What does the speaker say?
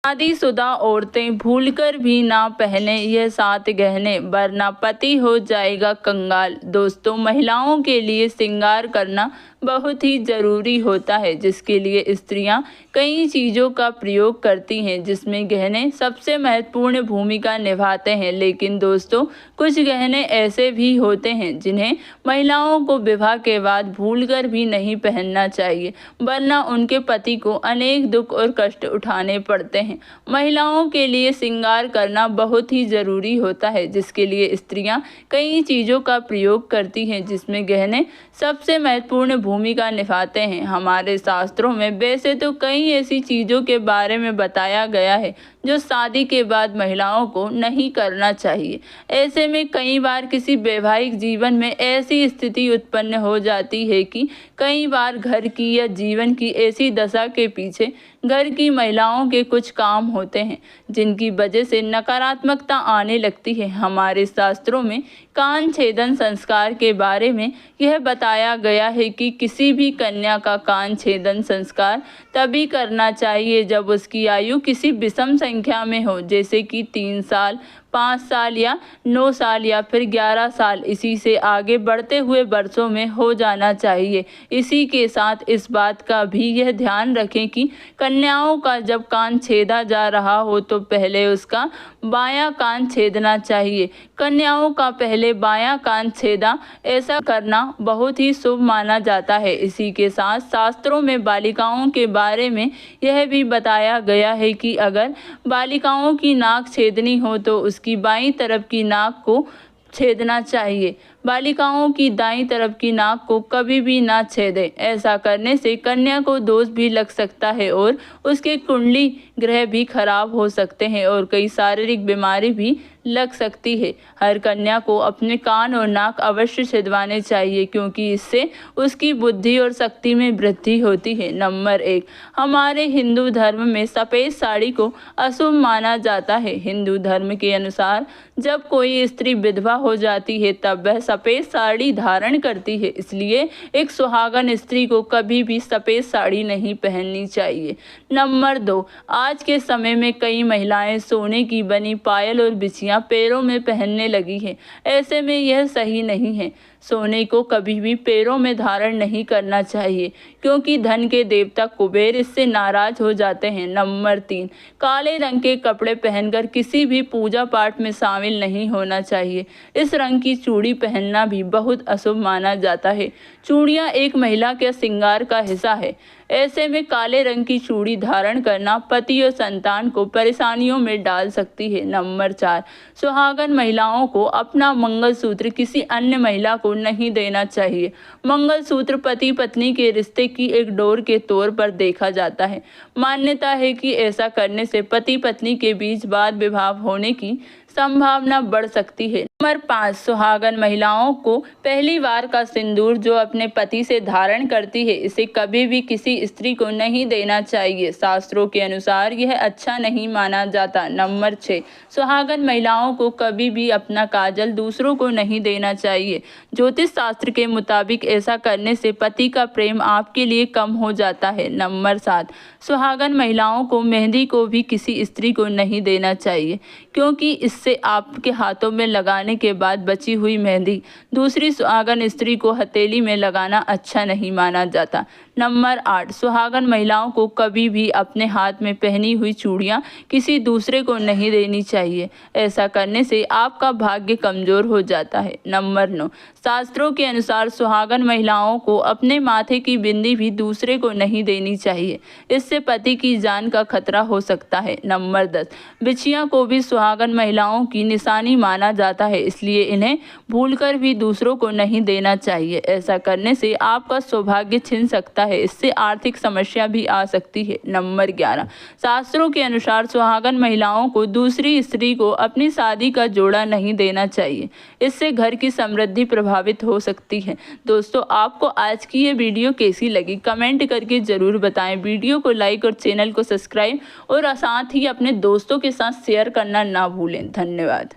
शादीशुदा औरतें भूलकर भी ना पहने यह 7 गहने, वरना पति हो जाएगा कंगाल। दोस्तों, महिलाओं के लिए श्रृंगार करना बहुत ही ज़रूरी होता है, जिसके लिए स्त्रियां कई चीज़ों का प्रयोग करती हैं, जिसमें गहने सबसे महत्वपूर्ण भूमिका निभाते हैं। लेकिन दोस्तों, कुछ गहने ऐसे भी होते हैं जिन्हें महिलाओं को विवाह के बाद भूलकर भी नहीं पहनना चाहिए, वरना उनके पति को अनेक दुख और कष्ट उठाने पड़ते हैं। महिलाओं के लिए श्रृंगार करना बहुत ही ज़रूरी होता है, जिसके लिए स्त्रियां कई चीज़ों का प्रयोग करती हैं, जिसमें गहने सबसे महत्वपूर्ण भूमिका निभाते हैं। हमारे शास्त्रों में वैसे तो कई ऐसी चीज़ों के बारे में बताया गया है जो शादी के बाद महिलाओं को नहीं करना चाहिए। ऐसे में कई बार किसी वैवाहिक जीवन में ऐसी स्थिति उत्पन्न हो जाती है कि कई बार घर की या जीवन की ऐसी दशा के पीछे घर की महिलाओं के कुछ काम होते हैं, जिनकी वजह से नकारात्मकता आने लगती है। हमारे शास्त्रों में कान छेदन संस्कार के बारे में यह बताया गया है कि किसी भी कन्या का कान छेदन संस्कार तभी करना चाहिए जब उसकी आयु किसी विषम संख्या में हो, जैसे कि 3 साल, 5 साल या 9 साल या फिर 11 साल। इसी से आगे बढ़ते हुए वर्षों में हो जाना चाहिए। इसी के साथ इस बात का भी यह ध्यान रखें कि कन्याओं का जब कान छेदा जा रहा हो तो पहले उसका बायां कान छेदना चाहिए। कन्याओं का पहले बायां कान छेदा, ऐसा करना बहुत ही शुभ माना जाता है। इसी के साथ शास्त्रों में बालिकाओं के बारे में यह भी बताया गया है कि अगर बालिकाओं की नाक छेदनी हो तो उसकी बाईं तरफ की नाक को छेदना चाहिए। बालिकाओं की दाईं तरफ की नाक को कभी भी ना छेदें। ऐसा करने से कन्या को दोष भी लग सकता है और उसके कुंडली ग्रह भी खराब हो सकते हैं और कई शारीरिक बीमारी भी लग सकती है। हर कन्या को अपने कान और नाक अवश्य छिदवाने चाहिए, क्योंकि इससे उसकी बुद्धि और शक्ति में वृद्धि होती है। नंबर 1, हमारे हिंदू धर्म में सफ़ेद साड़ी को अशुभ माना जाता है। हिंदू धर्म के अनुसार जब कोई स्त्री विधवा हो जाती है तब वह सफ़ेद साड़ी धारण करती है, इसलिए एक सुहागन स्त्री को कभी भी सफ़ेद साड़ी नहीं पहननी चाहिए। नंबर 2, आज के समय में कई महिलाएं सोने की बनी पायल और बिछियां पैरों में पहनने लगी हैं। ऐसे में यह सही नहीं है। सोने को कभी भी पैरों में धारण नहीं करना चाहिए, क्योंकि धन के देवता कुबेर इससे नाराज हो जाते हैं। नंबर 3, काले रंग के कपड़े पहनकर किसी भी पूजा पाठ में शामिल नहीं होना चाहिए। इस रंग की चूड़ी पहनना भी बहुत अशुभ माना जाता है। चूड़ियाँ एक महिला के श्रृंगार का हिस्सा है। ऐसे में काले रंग की चूड़ी धारण करना पति और संतान को परेशानियों में डाल सकती है। नंबर 4, सुहागन महिलाओं को अपना मंगलसूत्र किसी अन्य महिला को नहीं देना चाहिए। मंगलसूत्र पति पत्नी के रिश्ते की एक डोर के तौर पर देखा जाता है। मान्यता है कि ऐसा करने से पति पत्नी के बीच वाद विवाद होने की संभावना बढ़ सकती है। नंबर 5, सुहागन महिलाओं को पहली बार का सिंदूर जो अपने पति से धारण करती है, इसे कभी भी किसी स्त्री को नहीं देना चाहिए। शास्त्रों के अनुसार यह अच्छा नहीं माना जाता। नंबर 6, सुहागन महिलाओं को कभी भी अपना काजल दूसरों को नहीं देना चाहिए। ज्योतिष शास्त्र के मुताबिक ऐसा करने से पति का प्रेम आपके लिए कम हो जाता है। नंबर 7, सुहागन महिलाओं को मेहंदी को भी किसी स्त्री को नहीं देना चाहिए, क्योंकि इससे आपके हाथों में लगाने के बाद बची हुई मेहंदी दूसरी सुहागन स्त्री को हथेली में लगाना अच्छा नहीं माना जाता। नंबर 8, सुहागन महिलाओं को कभी भी अपने हाथ में पहनी हुई चूड़ियां किसी दूसरे को नहीं देनी चाहिए। ऐसा करने से आपका भाग्य कमजोर हो जाता है। नंबर 9, शास्त्रों के अनुसार सुहागन महिलाओं को अपने माथे की बिंदी भी दूसरे को नहीं देनी चाहिए। इससे पति की जान का खतरा हो सकता है। नंबर 10, बिछिया को भी सुहागन महिलाओं की निशानी माना जाता है, इसलिए इन्हें भूलकर भी दूसरों को नहीं देना चाहिए। ऐसा करने से आपका सौभाग्य छिन सकता है, इससे आर्थिक समस्या भी आ सकती है। नंबर 11, शास्त्रों के अनुसार सुहागन महिलाओं को दूसरी स्त्री को अपनी शादी का जोड़ा नहीं देना चाहिए। इससे घर की समृद्धि प्रभावित हो सकती है। दोस्तों, आपको आज की ये वीडियो कैसी लगी कमेंट करके ज़रूर बताएं। वीडियो को लाइक और चैनल को सब्सक्राइब और साथ ही अपने दोस्तों के साथ शेयर करना ना भूलें। धन्यवाद।